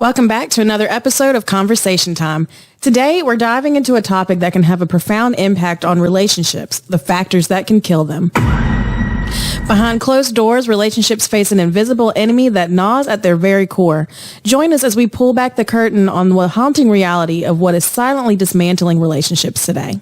Welcome back to another episode of Conversation Time. Today, we're diving into a topic that can have a profound impact on relationships, the factors that can kill them. Behind closed doors, relationships face an invisible enemy that gnaws at their very core. Join us as we pull back the curtain on the haunting reality of what is silently dismantling relationships today.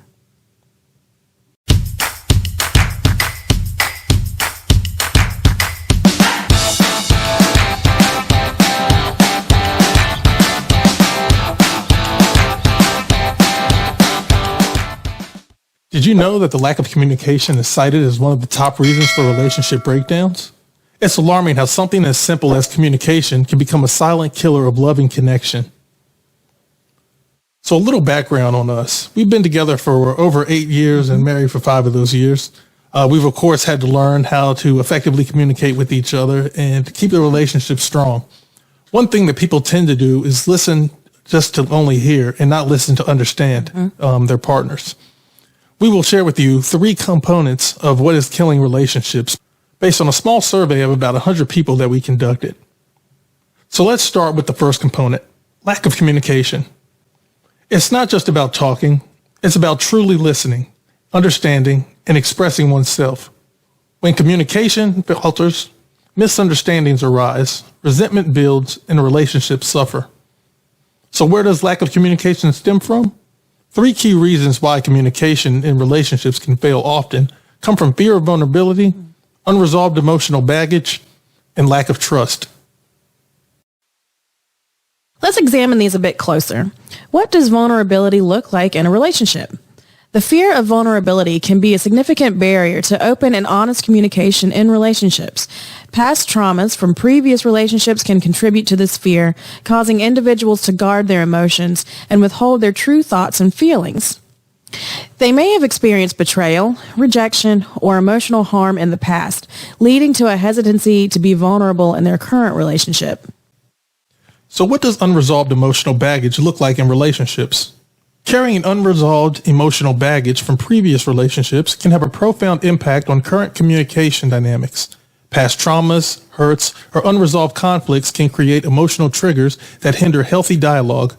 Did you know that the lack of communication is cited as one of the top reasons for relationship breakdowns? It's alarming how something as simple as communication can become a silent killer of love and connection. So a little background on us. We've been together for over 8 years and married for 5 of those years. We've, of course, had to learn how to effectively communicate with each other and to keep the relationship strong. One thing that people tend to do is listen just to only hear and not listen to understand their partners. We will share with you 3 components of what is killing relationships based on a small survey of about 100 people that we conducted. So let's start with the first component, lack of communication. It's not just about talking, it's about truly listening, understanding, and expressing oneself. When communication falters, misunderstandings arise, resentment builds, and relationships suffer. So where does lack of communication stem from? 3 key reasons why communication in relationships can fail often come from fear of vulnerability, unresolved emotional baggage, and lack of trust. Let's examine these a bit closer. What does vulnerability look like in a relationship? The fear of vulnerability can be a significant barrier to open and honest communication in relationships. Past traumas from previous relationships can contribute to this fear, causing individuals to guard their emotions and withhold their true thoughts and feelings. They may have experienced betrayal, rejection, or emotional harm in the past, leading to a hesitancy to be vulnerable in their current relationship. So what does unresolved emotional baggage look like in relationships? Carrying unresolved emotional baggage from previous relationships can have a profound impact on current communication dynamics. Past traumas, hurts, or unresolved conflicts can create emotional triggers that hinder healthy dialogue.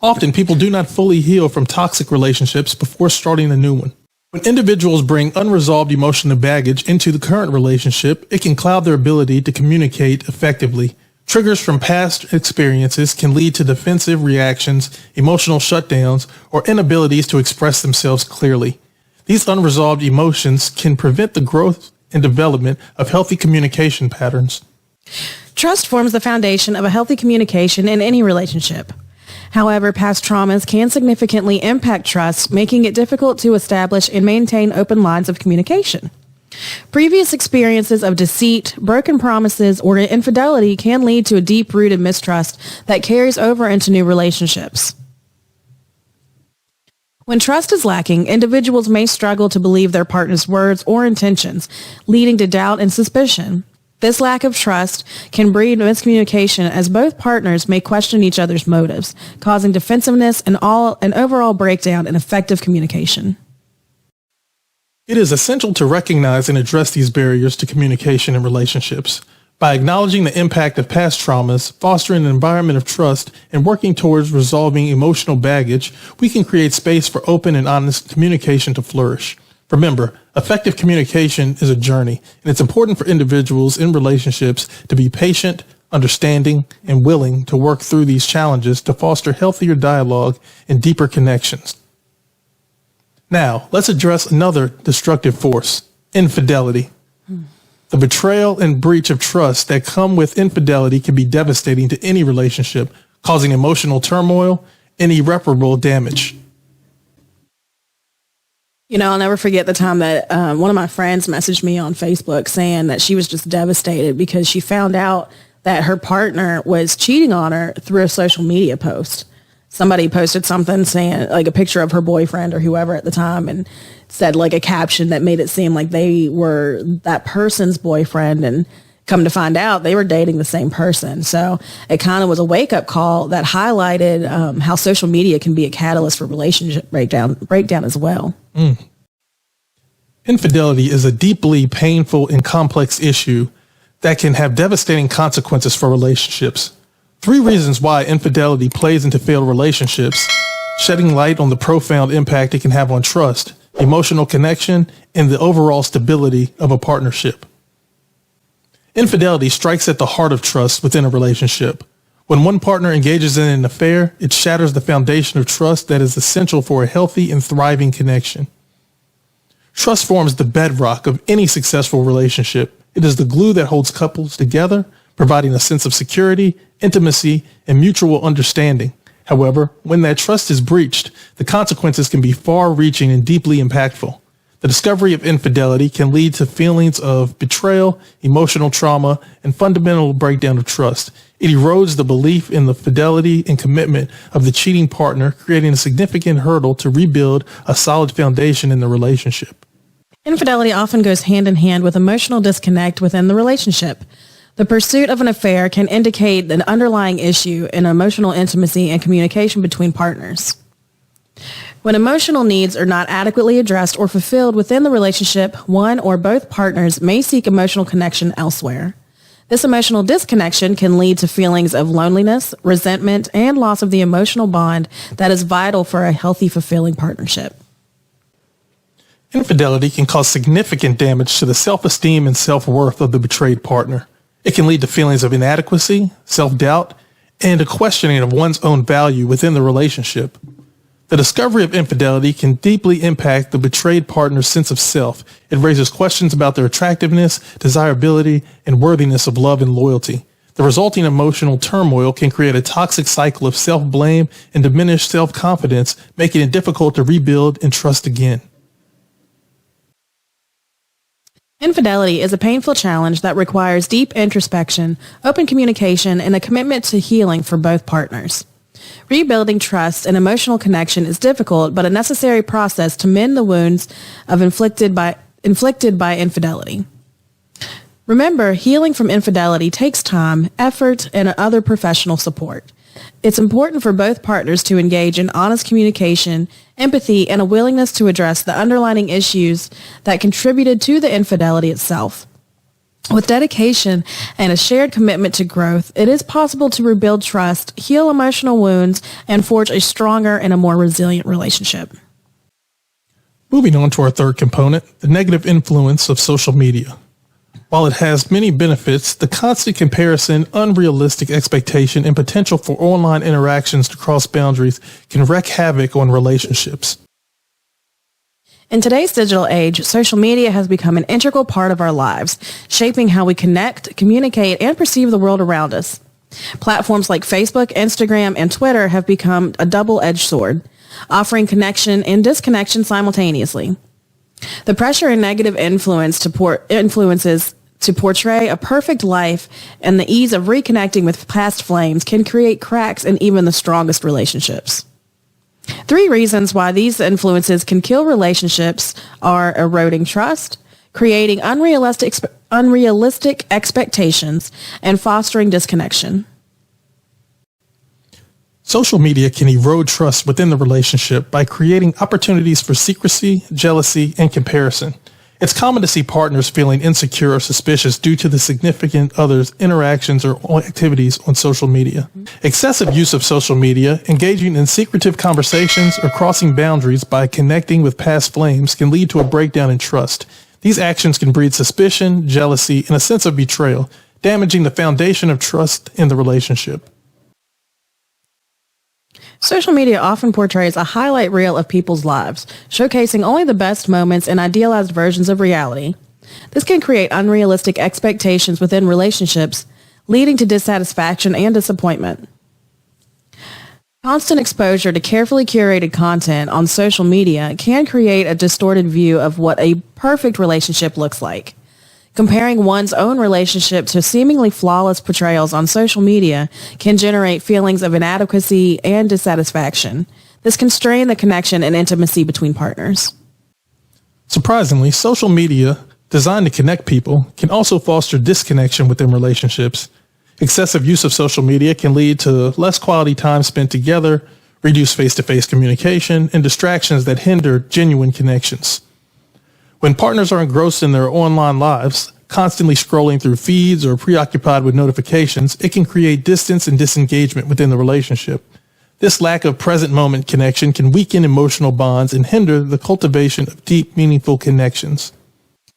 Often, people do not fully heal from toxic relationships before starting a new one. When individuals bring unresolved emotional baggage into the current relationship, it can cloud their ability to communicate effectively. Triggers from past experiences can lead to defensive reactions, emotional shutdowns, or inabilities to express themselves clearly. These unresolved emotions can prevent the growth and development of healthy communication patterns. Trust forms the foundation of a healthy communication in any relationship. However, past traumas can significantly impact trust, making it difficult to establish and maintain open lines of communication. Previous experiences of deceit, broken promises, or infidelity can lead to a deep-rooted mistrust that carries over into new relationships. When trust is lacking, individuals may struggle to believe their partner's words or intentions, leading to doubt and suspicion. This lack of trust can breed miscommunication as both partners may question each other's motives, causing defensiveness and an overall breakdown in effective communication. It is essential to recognize and address these barriers to communication in relationships. By acknowledging the impact of past traumas, fostering an environment of trust, and working towards resolving emotional baggage, we can create space for open and honest communication to flourish. Remember, effective communication is a journey, and it's important for individuals in relationships to be patient, understanding, and willing to work through these challenges to foster healthier dialogue and deeper connections. Now, let's address another destructive force, infidelity. The betrayal and breach of trust that come with infidelity can be devastating to any relationship, causing emotional turmoil and irreparable damage. You know, I'll never forget the time that one of my friends messaged me on Facebook saying that she was just devastated because she found out that her partner was cheating on her through a social media post. Somebody posted something saying, like a picture of her boyfriend or whoever at the time, and said like a caption that made it seem like they were that person's boyfriend, and come to find out they were dating the same person. So it kind of was a wake-up call that highlighted how social media can be a catalyst for relationship breakdown as well. Infidelity is a deeply painful and complex issue that can have devastating consequences for relationships. 3 reasons why infidelity plays into failed relationships, shedding light on the profound impact it can have on trust, emotional connection, and the overall stability of a partnership. Infidelity strikes at the heart of trust within a relationship. When one partner engages in an affair, it shatters the foundation of trust that is essential for a healthy and thriving connection. Trust forms the bedrock of any successful relationship. It is the glue that holds couples together, providing a sense of security, intimacy, and mutual understanding. However, when that trust is breached, the consequences can be far-reaching and deeply impactful. The discovery of infidelity can lead to feelings of betrayal, emotional trauma, and fundamental breakdown of trust. It erodes the belief in the fidelity and commitment of the cheating partner, creating a significant hurdle to rebuild a solid foundation in the relationship. Infidelity often goes hand in hand with emotional disconnect within the relationship. The pursuit of an affair can indicate an underlying issue in emotional intimacy and communication between partners. When emotional needs are not adequately addressed or fulfilled within the relationship, one or both partners may seek emotional connection elsewhere. This emotional disconnection can lead to feelings of loneliness, resentment, and loss of the emotional bond that is vital for a healthy, fulfilling partnership. Infidelity can cause significant damage to the self-esteem and self-worth of the betrayed partner. It can lead to feelings of inadequacy, self-doubt, and a questioning of one's own value within the relationship. The discovery of infidelity can deeply impact the betrayed partner's sense of self. It raises questions about their attractiveness, desirability, and worthiness of love and loyalty. The resulting emotional turmoil can create a toxic cycle of self-blame and diminished self-confidence, making it difficult to rebuild and trust again. Infidelity is a painful challenge that requires deep introspection, open communication, and a commitment to healing for both partners. Rebuilding trust and emotional connection is difficult, but a necessary process to mend the wounds inflicted by infidelity. Remember, healing from infidelity takes time, effort, and other professional support. It's important for both partners to engage in honest communication, empathy, and a willingness to address the underlying issues that contributed to the infidelity itself. With dedication and a shared commitment to growth, it is possible to rebuild trust, heal emotional wounds, and forge a stronger and a more resilient relationship. Moving on to our third component, the negative influence of social media. While it has many benefits, the constant comparison, unrealistic expectation, and potential for online interactions to cross boundaries can wreak havoc on relationships. In today's digital age, social media has become an integral part of our lives, shaping how we connect, communicate, and perceive the world around us. Platforms like Facebook, Instagram, and Twitter have become a double-edged sword, offering connection and disconnection simultaneously. The pressure and negative influences to portray a perfect life and the ease of reconnecting with past flames can create cracks in even the strongest relationships. 3 reasons why these influences can kill relationships are eroding trust, creating unrealistic expectations, and fostering disconnection. Social media can erode trust within the relationship by creating opportunities for secrecy, jealousy, and comparison. It's common to see partners feeling insecure or suspicious due to the significant other's interactions or activities on social media. Excessive use of social media, engaging in secretive conversations, or crossing boundaries by connecting with past flames can lead to a breakdown in trust. These actions can breed suspicion, jealousy, and a sense of betrayal, damaging the foundation of trust in the relationship. Social media often portrays a highlight reel of people's lives, showcasing only the best moments and idealized versions of reality. This can create unrealistic expectations within relationships, leading to dissatisfaction and disappointment. Constant exposure to carefully curated content on social media can create a distorted view of what a perfect relationship looks like. Comparing one's own relationship to seemingly flawless portrayals on social media can generate feelings of inadequacy and dissatisfaction. This can strain the connection and intimacy between partners. Surprisingly, social media, designed to connect people, can also foster disconnection within relationships. Excessive use of social media can lead to less quality time spent together, reduced face-to-face communication, and distractions that hinder genuine connections. When partners are engrossed in their online lives, constantly scrolling through feeds or preoccupied with notifications, it can create distance and disengagement within the relationship. This lack of present moment connection can weaken emotional bonds and hinder the cultivation of deep, meaningful connections.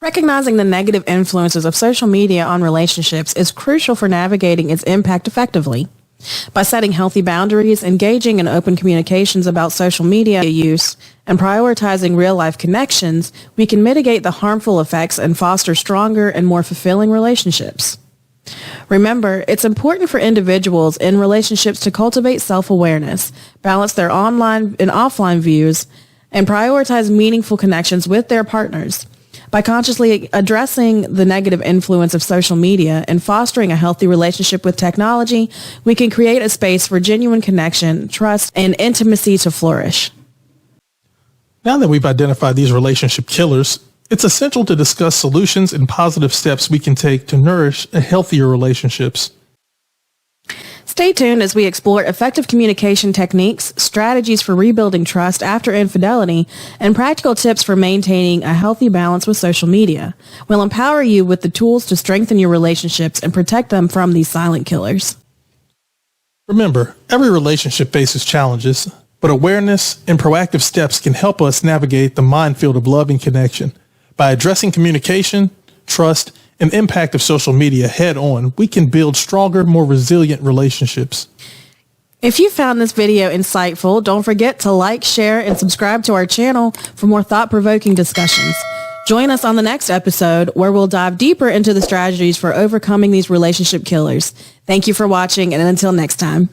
Recognizing the negative influences of social media on relationships is crucial for navigating its impact effectively. By setting healthy boundaries, engaging in open communications about social media use, and prioritizing real-life connections, we can mitigate the harmful effects and foster stronger and more fulfilling relationships. Remember, it's important for individuals in relationships to cultivate self-awareness, balance their online and offline views, and prioritize meaningful connections with their partners. By consciously addressing the negative influence of social media and fostering a healthy relationship with technology, we can create a space for genuine connection, trust, and intimacy to flourish. Now that we've identified these relationship killers, it's essential to discuss solutions and positive steps we can take to nourish a healthier relationships. Stay tuned as we explore effective communication techniques, strategies for rebuilding trust after infidelity, and practical tips for maintaining a healthy balance with social media. We'll empower you with the tools to strengthen your relationships and protect them from these silent killers. Remember, every relationship faces challenges, but awareness and proactive steps can help us navigate the minefield of love and connection. By addressing communication, trust, and impact of social media head on, we can build stronger, more resilient relationships. If you found this video insightful, don't forget to like, share, and subscribe to our channel for more thought-provoking discussions. Join us on the next episode where we'll dive deeper into the strategies for overcoming these relationship killers. Thank you for watching, and until next time.